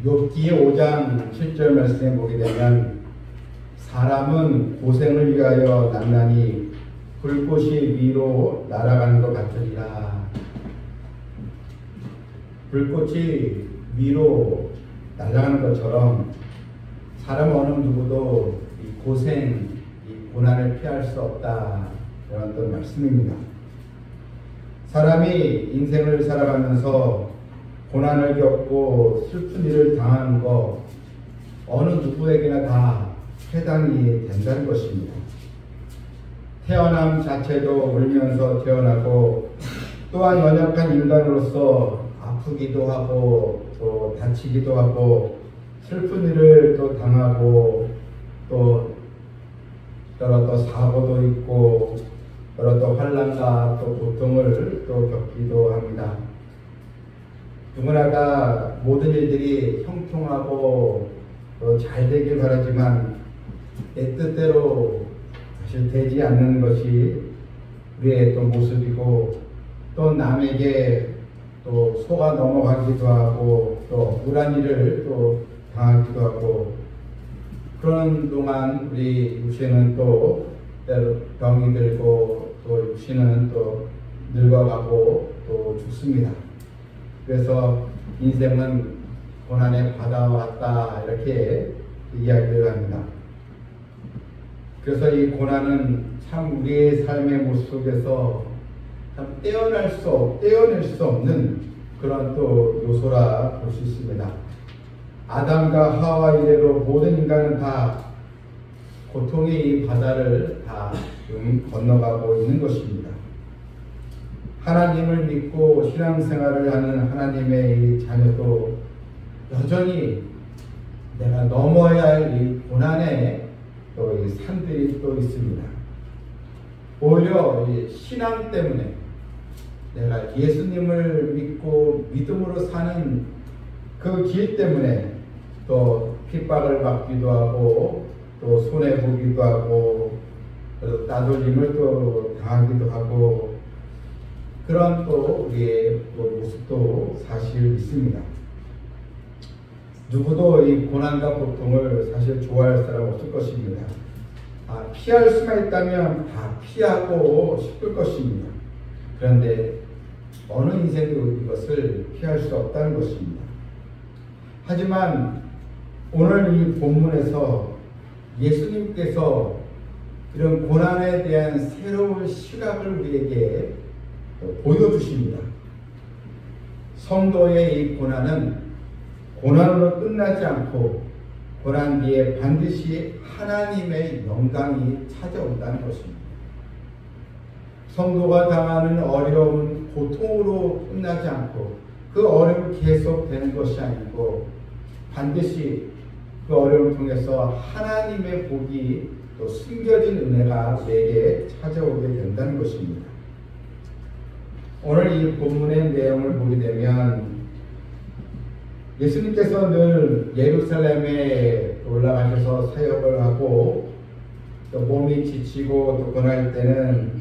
욥기 5장 7절 말씀에 보게 되면 사람은 고생을 위하여 낭낭히 불꽃이 위로 날아가는 것 같으리라. 불꽃이 위로 날아가는 것처럼 사람 어느 누구도 이 고생, 이 고난을 피할 수 없다. 이런 어떤 말씀입니다. 사람이 인생을 살아가면서 고난을 겪고 슬픈 일을 당하는 것 어느 누구에게나 다 해당이 된다는 것입니다. 태어남 자체도 울면서 태어나고 또한 연약한 인간으로서 아프기도 하고 또 다치기도 하고 슬픈 일을 또 당하고 또 여러 또 사고도 있고 여러 또 환난과 또 고통을 또 겪기도 합니다. 누구나가 모든 일들이 형통하고 또 잘 되길 바라지만 내 뜻대로 사실 되지 않는 것이 우리의 또 모습이고 또 남에게 또 속아 넘어가기도 하고 또 억울한 일을 또 당하기도 하고 그런 동안 우리 육신은 또 때로 병이 들고 또 육신은 또 늙어가고 또 죽습니다. 그래서 인생은 고난의 바다와 같다 이렇게 이야기를 합니다. 그래서 이 고난은 참 우리의 삶의 모습 속에서 참 떼어낼 수 없는 그런 또 요소라 볼 수 있습니다. 아담과 하와 이래로 모든 인간은 다 고통의 이 바다를 다 건너가고 있는 것입니다. 하나님을 믿고 신앙생활을 하는 하나님의 이 자녀도 여전히 내가 넘어야 할 이 고난의 또 이 산들이 또 있습니다. 오히려 이 신앙 때문에 내가 예수님을 믿고 믿음으로 사는 그 길 때문에 또 핍박을 받기도 하고 또 손해보기도 하고 또 따돌림을 또 당하기도 하고 그런 또 우리의 또 모습도 사실 있습니다. 누구도 이 고난과 고통을 사실 좋아할 사람 없을 것입니다. 피할 수만 있다면 다 피하고 싶을 것입니다. 그런데 어느 인생도 이것을 피할 수 없다는 것입니다. 하지만 오늘 이 본문에서 예수님께서 이런 고난에 대한 새로운 시각을 우리에게 보여주십니다. 성도의 이 고난은 고난으로 끝나지 않고 고난 뒤에 반드시 하나님의 영광이 찾아온다는 것입니다. 성도가 당하는 어려움은 고통으로 끝나지 않고 그 어려움이 계속되는 것이 아니고 반드시 그 어려움을 통해서 하나님의 복이 또 숨겨진 은혜가 내게 찾아오게 된다는 것입니다. 오늘 이 본문의 내용을 보게 되면 예수님께서 늘 예루살렘에 올라가셔서 사역을 하고 또 몸이 지치고 또 고날 때는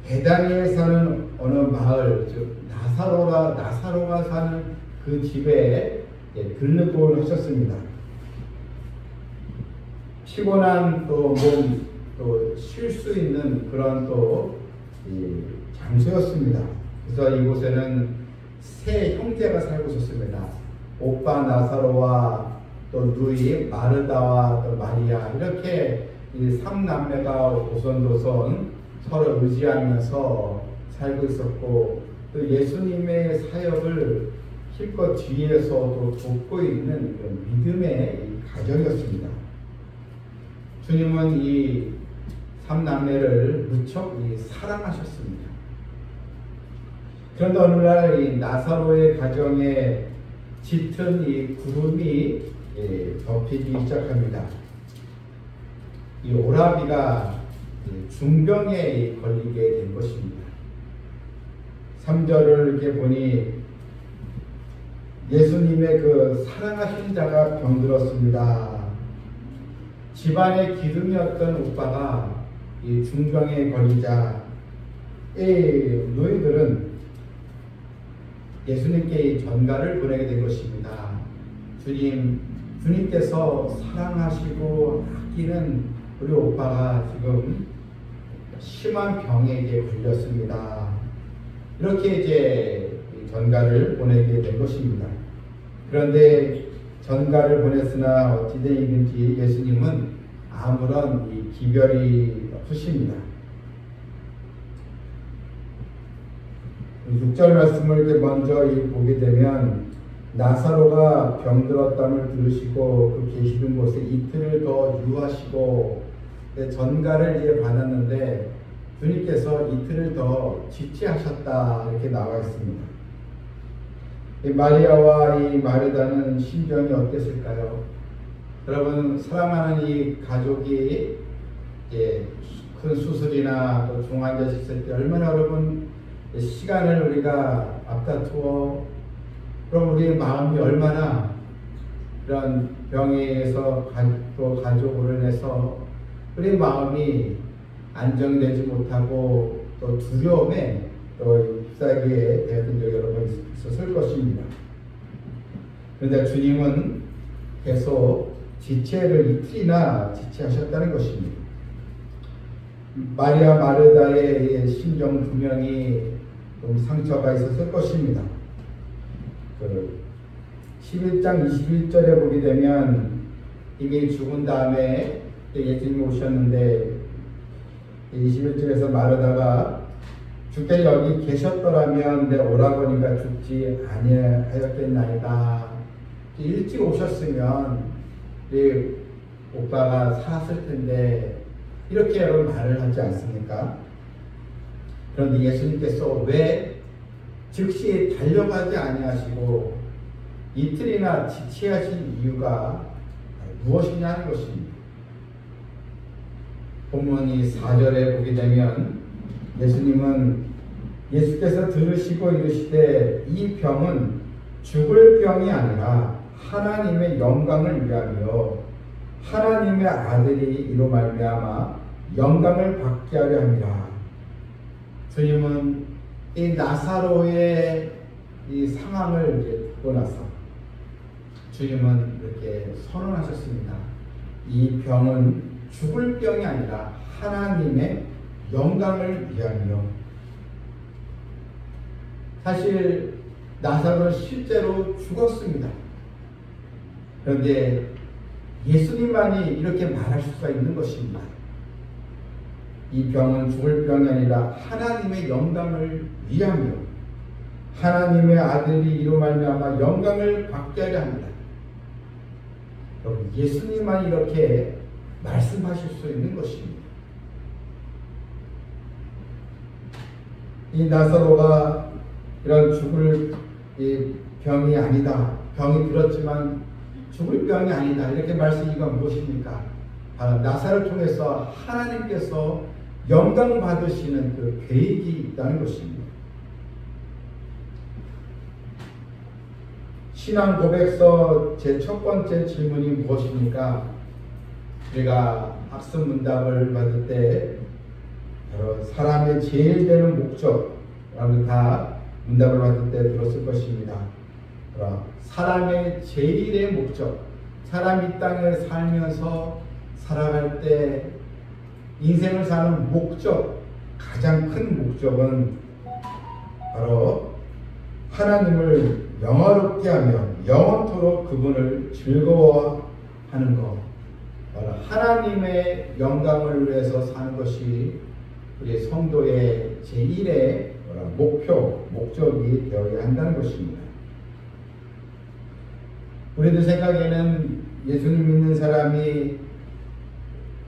베다니에 사는 어느 마을, 즉 나사로가 사는 그 집에 들르곤 하셨습니다. 피곤한 또 몸 또 쉴 수 있는 그런 또 장소였습니다. 그래서 이곳에는 세 형제가 살고 있었습니다. 오빠 나사로와 또 누이 마르다와 또 마리아 이렇게 이 삼남매가 오손도손 서로 의지하면서 살고 있었고 또 예수님의 사역을 실컷 뒤에서 또 돕고 있는 믿음의 가정이었습니다. 주님은 이 삼남매를 무척 사랑하셨습니다. 그런데 어느 날 이 나사로의 가정에 짙은 이 구름이 덮이기 시작합니다. 이 오라비가 중병에 걸리게 된 것입니다. 3절을 이렇게 보니 예수님의 그 사랑하신 자가 병들었습니다. 집안의 기둥이었던 오빠가 이 중병에 걸리자 너희들은 예수님께 이 전가를 보내게 된 것입니다. 주님께서 사랑하시고 아끼는 우리 오빠가 지금 심한 병에게 걸렸습니다. 이렇게 이제 전가를 보내게 된 것입니다. 그런데 전가를 보냈으나 어찌된 일인지 예수님은 아무런 기별이 없으십니다. 6절 말씀을 이렇게 먼저 보게 되면 나사로가 병들었다는 들으시고 그 계시던 곳에 이틀을 더 유하시고 전가를 이제 받았는데 주님께서 이틀을 더 지체하셨다 이렇게 나와 있습니다. 이 마리아와 이 마르다는 심정이 어땠을까요? 여러분 사랑하는 이 가족이 큰 수술이나 또 중환자실 있을 때 얼마나 여러분 시간을 우리가 앞다투어 그럼 우리의 마음이 얼마나 그런 병에서 또 가족으로 인해서 우리의 마음이 안정되지 못하고 또 두려움에 또 휩싸이게 되었던 적이 여러 번 있었을 것입니다. 그런데 주님은 계속 지체를 이틀이나 지체하셨다는 것입니다. 마리아 마르다의 심정 분명히 좀 상처가 있었을 것입니다. 11장 21절에 보게 되면 이미 죽은 다음에 예수님이 오셨는데 21절에서 마르다가 주께 여기 계셨더라면 내 오라버니가 죽지 아니하였겠나이다. 일찍 오셨으면 오빠가 살았을 텐데 이렇게 여러분 말을 하지 않습니까? 그런데 예수님께서 왜 즉시 달려가지 아니하시고 이틀이나 지체하신 이유가 무엇이냐는 것입니다. 본문이 4절에 보게 되면 예수께서 들으시고 이르시되 이 병은 죽을 병이 아니라 하나님의 영광을 위하며 하나님의 아들이 이로 말미암아 영광을 받게 하려 함이라. 주님은 이 나사로의 이 상황을 이제 듣고 나서 주님은 이렇게 선언하셨습니다. 이 병은 죽을 병이 아니라 하나님의 영광을 위하며. 사실 나사로는 실제로 죽었습니다. 그런데 예수님만이 이렇게 말할 수가 있는 것입니다. 이 병은 죽을 병이 아니라 하나님의 영광을 위하며 하나님의 아들이 이로 말미암아 영광을 받게 하려 합니다. 여러분, 예수님만이 이렇게 말씀하실 수 있는 것입니다. 이 나사로가 이런 죽을 병이 아니다, 병이 들었지만 죽을 병이 아니다 이렇게 말씀이 무엇입니까? 바로 나사로를 통해서 하나님께서 영광 받으시는 그 계획이 있다는 것입니다. 신앙 고백서 제 첫 번째 질문이 무엇입니까? 우리가 학습 문답을 받을 때 바로 사람의 제일 되는 목적라고 다 문답을 받을 때 들었을 것입니다. 사람의 제일의 목적, 사람이 이 땅에 살면서 살아갈 때 인생을 사는 목적, 가장 큰 목적은 바로 하나님을 영화롭게 하며 영원토록 그분을 즐거워하는 것, 바로 하나님의 영광을 위해서 사는 것이 우리 성도의 제1의 목적이 되어야 한다는 것입니다. 우리들 생각에는 예수님 믿는 사람이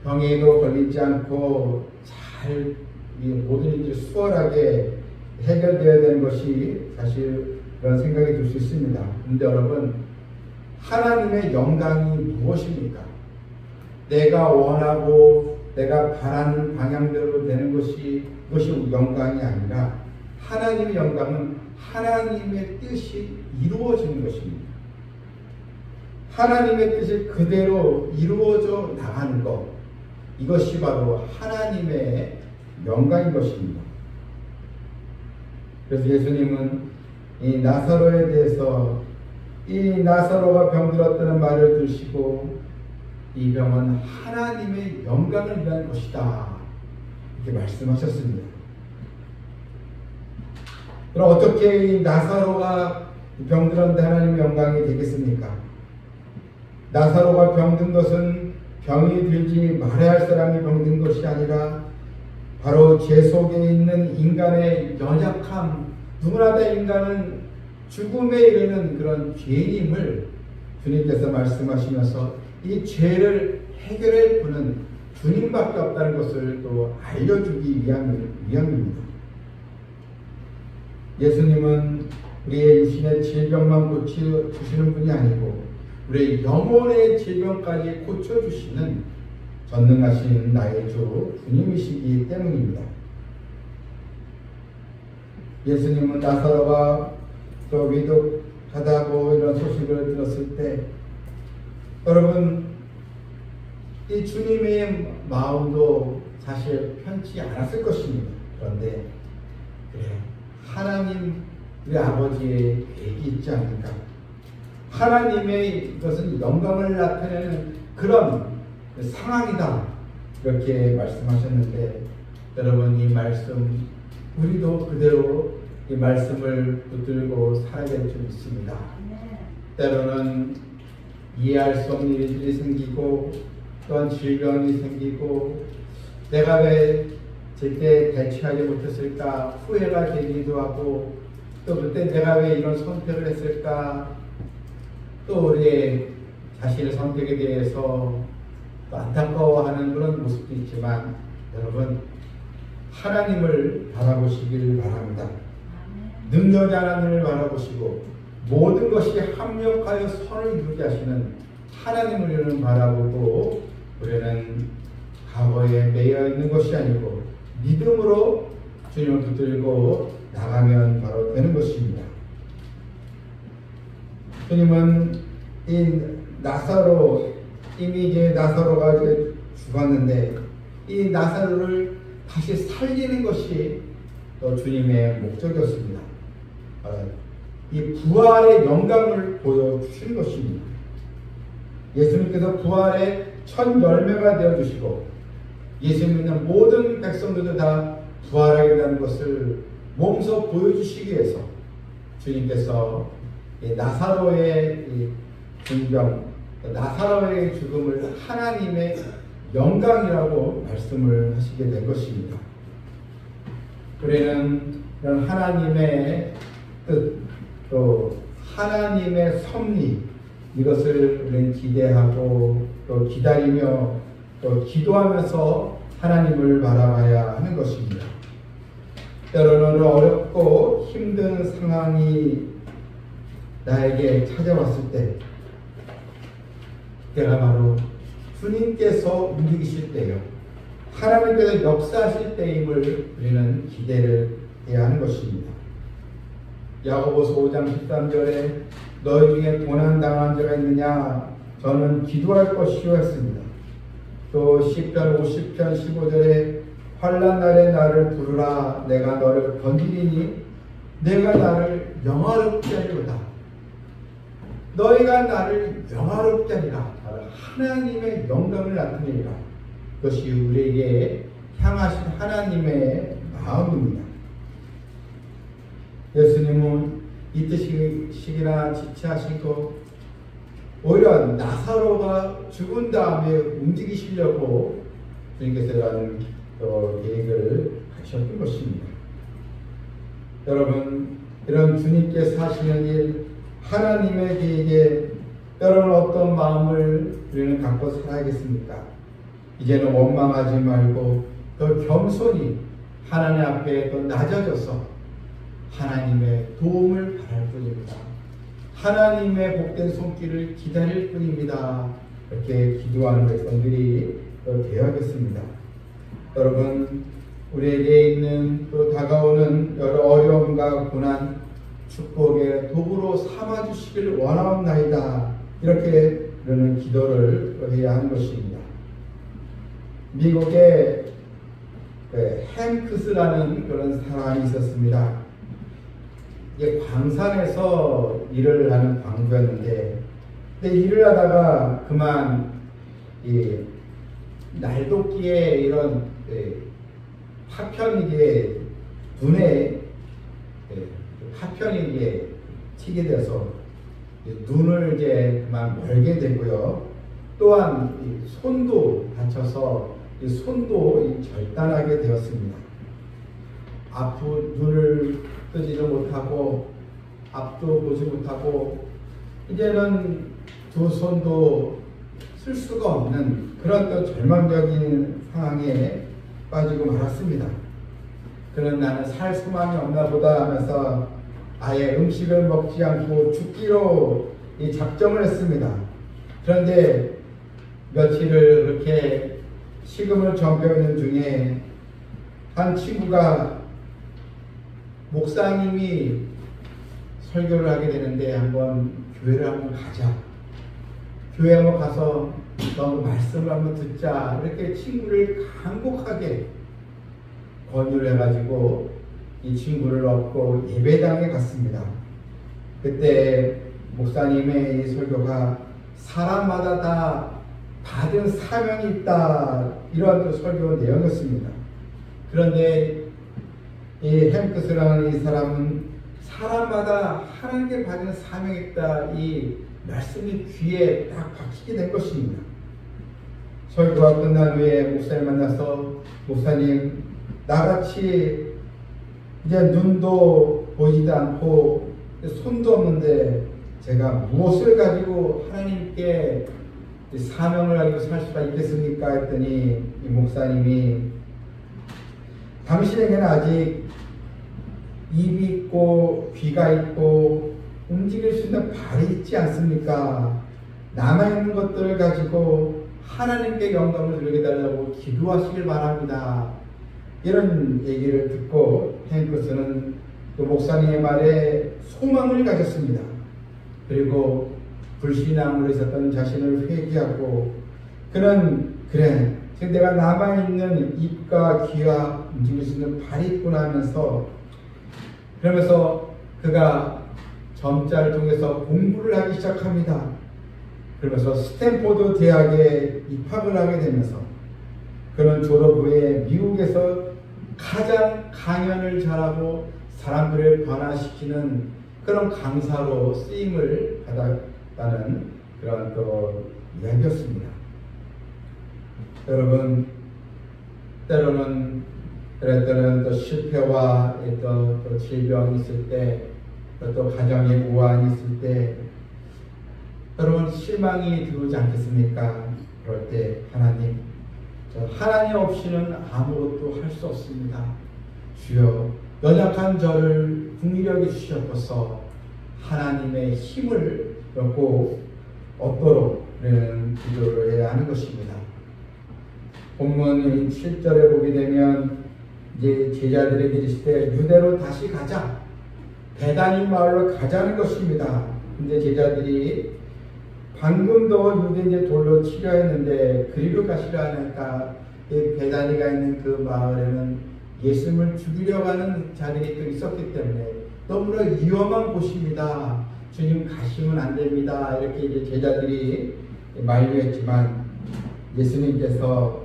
병에도 걸리지 않고 잘 모든 일이 수월하게 해결되어야 되는 것이 사실 그런 생각이 들 수 있습니다. 그런데 여러분, 하나님의 영광이 무엇입니까? 내가 원하고 내가 바라는 방향대로 되는 것이 그것이 영광이 아니라 하나님의 영광은 하나님의 뜻이 이루어지는 것입니다. 하나님의 뜻이 그대로 이루어져 나가는 것, 이것이 바로 하나님의 영광인 것입니다. 그래서 예수님은 이 나사로에 대해서 이 나사로가 병들었다는 말을 들으시고 이 병은 하나님의 영광을 위한 것이다 이렇게 말씀하셨습니다. 그럼 어떻게 이 나사로가 병들었는데 하나님의 영광이 되겠습니까? 나사로가 병든 것은 병이 들지 말아야 할 사람이 병든 것이 아니라 바로 죄 속에 있는 인간의 연약함, 누구나 다 인간은 죽음에 이르는 그런 죄임을 주님께서 말씀하시면서 이 죄를 해결할 분은 주님밖에 없다는 것을 또 알려주기 위함입니다. 예수님은 우리의 육신의 질병만 고쳐주시는 분이 아니고 우리의 영혼의 질병까지 고쳐주시는 전능하신 나의 주 주님이시기 때문입니다. 예수님은 나사로가 또 위독하다고 이런 소식을 들었을 때 여러분 이 주님의 마음도 사실 편치 않았을 것입니다. 그런데 그래 하나님 우리 아버지의 계획이 있지 않을까? 하나님의 이것은 영광을 나타내는 그런 상황이다 이렇게 말씀하셨는데 여러분 이 말씀 우리도 그대로 이 말씀을 붙들고 살아야 될 줄 믿습니다. 때로는 이해할 수 없는 일들이 생기고 또한 질병이 생기고 내가 왜 제때 대처하지 못했을까 후회가 되기도 하고 또 그때 내가 왜 이런 선택을 했을까 또 우리의 자신의 선택에 대해서 또 안타까워하는 그런 모습도 있지만 여러분 하나님을 바라보시길 바랍니다. 능력의 하나님을 바라보시고 모든 것이 합력하여 선을 이루게 하시는 하나님을 우리는 바라보고 우리는 과거에 매여 있는 것이 아니고 믿음으로 주님을 붙들고 나가면 바로 되는 것입니다. 주님은 이 나사로 이미 이제 나사로가 이제 죽었는데 이 나사로를 다시 살리는 것이 또 주님의 목적이었습니다. 이 부활의 영광을 보여주시는 것입니다. 예수님께서 부활의 첫 열매가 되어주시고 예수 믿는 모든 백성들도 다 부활하게 되는 것을 몸소 보여주시기 위해서 주님께서 이 나사로의 이 중병, 나사로의 죽음을 하나님의 영광이라고 말씀을 하시게 된 것입니다. 우리는 이런 하나님의 뜻, 또 하나님의 섭리 이것을 우리는 기대하고 또 기다리며 또 기도하면서 하나님을 바라봐야 하는 것입니다. 때로는 어렵고 힘든 상황이 나에게 찾아왔을 때 그때가 바로 주님께서 움직이실 때요 하나님께서 역사하실 때임을 우리는 기대를 해야 하는 것입니다. 야고보서 5장 13절에 너희 중에 고난당한 자가 있느냐 저는 기도할 것이요 했습니다. 또 시편 50편 15절에 환난 날에 나를 부르라 내가 너를 건지리니 내가 나를 영화롭게 하리로다. 너희가 나를 영화롭게 하리라. 하나님의 영광을 나타내리라. 그것이 우리에게 향하신 하나님의 마음입니다. 예수님은 이 뜻이나 지체하시고 오히려 나사로가 죽은 다음에 움직이시려고 주님께서 이런 계획을 하셨던 것입니다. 여러분 이런 주님께서 하시는 일 하나님의 계획에 여러분 어떤 마음을 우리는 갖고 살아야겠습니까? 이제는 원망하지 말고 더 겸손히 하나님 앞에 더 낮아져서 하나님의 도움을 바랄 뿐입니다. 하나님의 복된 손길을 기다릴 뿐입니다. 이렇게 기도하는 백성들이 되어야겠습니다. 여러분 우리에게 있는 또 다가오는 여러 어려움과 고난 축복의 도구로 삼아주시길 원하옵나이다. 이렇게 우리는 기도를 해야 하는 것입니다. 미국에 행크스라는 그런 사람이 있었습니다. 이제 광산에서 일을 하는 광부였는데, 근데 일을 하다가 그만 이 날도끼에 이런 파편이게 눈에 파편이게 튀게 돼서 눈을 이제 그만 멀게 되고요. 또한 이 손도 다쳐서 이 손도 절단하게 되었습니다. 앞으로 눈을 뜨지도 못하고 앞도 보지 못하고 이제는 두 손도 쓸 수가 없는 그런 또 절망적인 상황에 빠지고 말았습니다. 그런 나는 살 소망이 없나 보다 하면서 아예 음식을 먹지 않고 죽기로 이 작정을 했습니다. 그런데 며칠을 그렇게 식음을 정겨있는 중에 한 친구가 목사님이 설교를 하게 되는데 한번 교회를 한번 가자. 교회 한번 가서 너 말씀을 한번 듣자. 이렇게 친구를 간곡하게 권유를 해가지고 이 친구를 얻고 예배당에 갔습니다. 그때 목사님의 이 설교가 사람마다 다 받은 사명이 있다. 이러한 또 설교 내용이었습니다. 그런데 이 햄크스라는 이 사람은 사람마다 하나님께 받은 사명이 있다. 이 말씀이 귀에 딱 박히게 된 것입니다. 설교가 끝난 후에 목사님 만나서 목사님 나같이 이제 눈도 보이지도 않고 손도 없는데 제가 무엇을 가지고 하나님께 사명을 가지고 살 수가 있겠습니까? 했더니 이 목사님이 당신에게는 아직 입이 있고 귀가 있고 움직일 수 있는 발이 있지 않습니까? 남아있는 것들을 가지고 하나님께 영광을 돌리게 달라고 기도하시길 바랍니다. 이런 얘기를 듣고 헨크스는 그 목사님의 말에 소망을 가졌습니다. 그리고 불신앙으로 있었던 자신을 회개하고 그는 그래 지금 내가 남아있는 입과 귀와 움직일 수 있는 발이 있구나 하면서 그러면서 그가 점자를 통해서 공부를 하기 시작합니다. 그러면서 스탠포드 대학에 입학을 하게 되면서 그는 졸업 후에 미국에서 가장 강연을 잘하고 사람들을 변화시키는 그런 강사로 쓰임을 받았다는 그런 또 이야기였습니다. 여러분, 때로는 또 실패와 또 질병이 있을 때, 또 가정의 우환이 있을 때, 여러분 실망이 들어오지 않겠습니까? 그럴 때 하나님 없이는 아무것도 할 수 없습니다. 주여 연약한 저를 긍휼히 주시옵소서. 하나님의 힘을 얻도록 기도를 해야 하는 것입니다. 본문 7절에 보게 되면 이제 제자들에게 이르실 때 유대로 다시 가자. 베다니 마을로 가자는 것입니다. 근데 제자들이 방금도 유대 이제 돌로 치려 했는데 그리로 가시려 하니까 베다니가 있는 그 마을에는 예수님을 죽이려고 하는 자들이 또 있었기 때문에 너무나 위험한 곳입니다. 주님 가시면 안 됩니다. 이렇게 이제 제자들이 만류했지만 예수님께서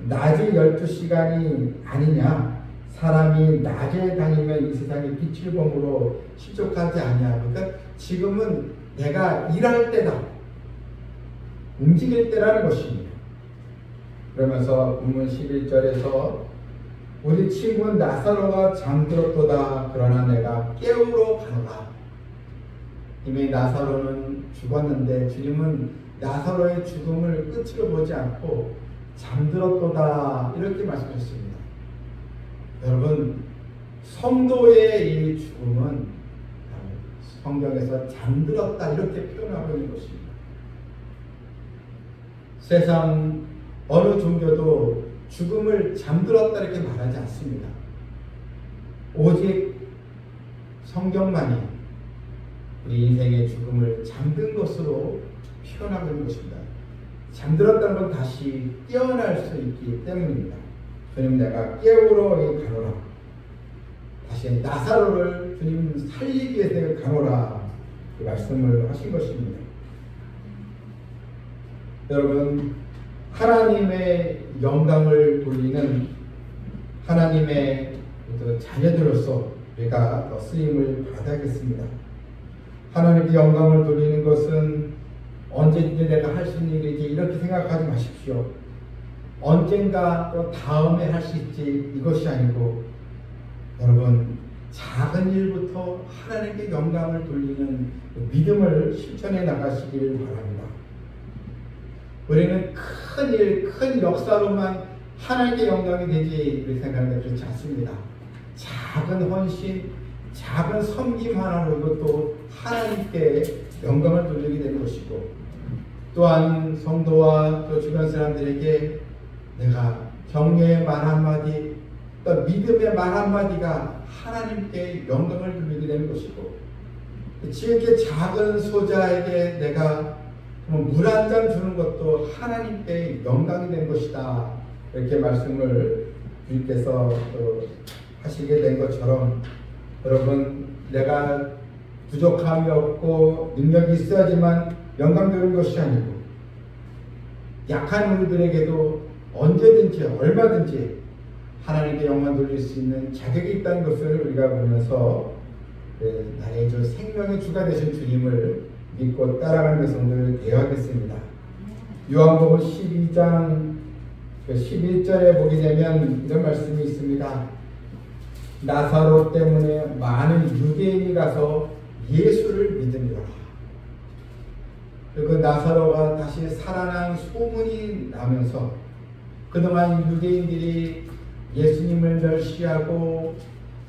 낮에 12시간이 아니냐, 사람이 낮에 다니면 이 세상에 빛을 범으로 실족하지 않냐. 그러니까 지금은 내가 일할 때다, 움직일 때라는 것입니다. 그러면서 본문 11절에서 우리 친구는 나사로가 잠들었도다. 그러나 내가 깨우러 가노라. 이미 나사로는 죽었는데 주님은 나사로의 죽음을 끝으로 보지 않고 잠들었도다 이렇게 말씀하셨습니다. 여러분, 성도의 이 죽음은 성경에서 잠들었다 이렇게 표현하고 있는 것입니다. 세상 어느 종교도 죽음을 잠들었다 이렇게 말하지 않습니다. 오직 성경만이 우리 인생의 죽음을 잠든 것으로 표현하고 있는 것입니다. 잠들었다는 건 다시 깨어날 수 있기 때문입니다. 주님 내가 깨우러 가노라. 다시 나사로를 영광을 주님 살리기 위해서 가노라 그 말씀을 하신 것입니다. 여러분, 하나님의 영광을 돌리는 하나님의 자녀들로서 우리가 더 쓰임을 받아야겠습니다. 하나님께 영광을 돌리는 것은 언제든지 내가 할 수 있는 일이지 이렇게 생각하지 마십시오. 언젠가 또 다음에 할 수 있지 이것이 아니고, 여러분, 작은 일부터 하나님께 영광을 돌리는 믿음을 실천해 나가시길 바랍니다. 우리는 큰 일, 큰 역사로만 하나님께 영광이 되지 이렇게 생각하는데 그렇지 않습니다. 작은 헌신, 작은 섬김 하나로도 또 하나님께 영광을 돌리게 되는 것이고, 또한 성도와 또 주변 사람들에게 내가 격려의 말 한마디, 또 믿음의 말 한마디가 하나님께 영광을 돌리게 되는 것이고, 지극히 작은 소자에게 내가 물 한 잔 주는 것도 하나님께 영광이 된 것이다. 이렇게 말씀을 주님께서 하시게 된 것처럼, 여러분, 내가 부족함이 없고 능력이 있어야지만 영광 되는 것이 아니고, 약한 우리들에게도 언제든지 얼마든지 하나님께 영광 돌릴 수 있는 자격이 있다는 것을 우리가 보면서 나의 저 생명의 주가 되신 주님을 믿고 따라가는 성도를 대하겠습니다. 요한복음 12장 11절에 보게 되면 이런 말씀이 있습니다. 나사로 때문에 많은 유대인이 가서 예수를 믿으리라. 그 나사로가 다시 살아난 소문이 나면서 그동안 유대인들이 예수님을 멸시하고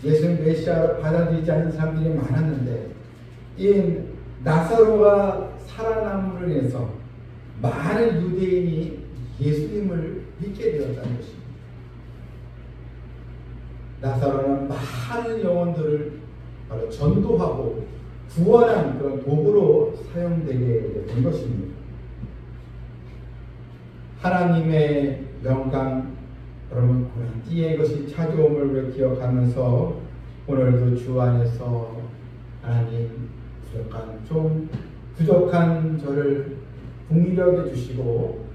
예수를 메시아로 받아들이지 않는 사람들이 많았는데, 이 나사로가 살아남으로 인해서 많은 유대인이 예수님을 믿게 되었다는 것입니다. 나사로는 많은 영혼들을 바로 전도하고 구원한 그런 도구로 사용되게 된 것입니다. 하나님의 영광, 여러분, 고난띠에 이것이 찾아옴을 기억하면서 오늘도 주 안에서 하나님 좀 부족한 저를 긍휼히 주시고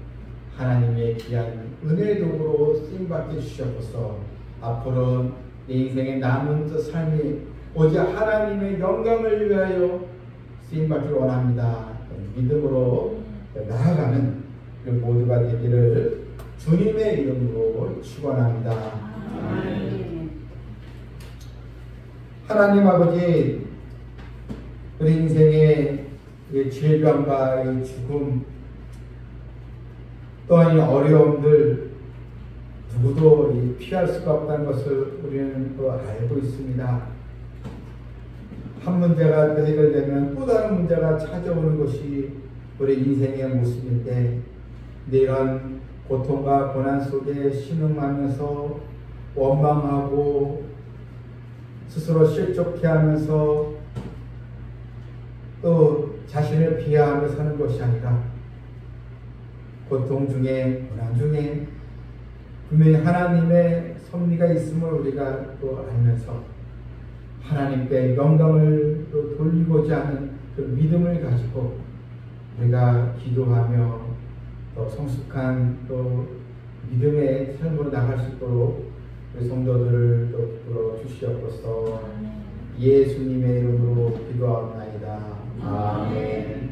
하나님의 귀한 은혜 도구로 쓰임받게 주시옵소서. 앞으로 내 인생의 남은 삶이 오직 하나님의 영광을 위하여 쓰임받기를 원합니다. 믿음으로 나아가는 그 모두가 되기를 주님의 이름으로 축원합니다. 하나님 아버지, 우리 인생의 질병과 죽음, 또한 이 어려움들 누구도 피할 수가 없다는 것을 우리는 또 알고 있습니다. 한 문제가 해결되면 또 다른 문제가 찾아오는 것이 우리 인생의 모습인데, 이런 고통과 고난 속에 신음하면서 원망하고 스스로 실족해하면서 또 자신을 비하하며 사는 것이 아니라, 고통 중에 고난 중에 분명히 하나님의 섭리가 있음을 우리가 또 알면서 하나님께 영광을 또 돌리고자 하는 그 믿음을 가지고 우리가 기도하며 또 성숙한 또 믿음의 삶으로 나갈 수 있도록 우리 성도들을 또 불러 주시옵소서. 예수님의 이름으로 기도하옵나이다. 아멘.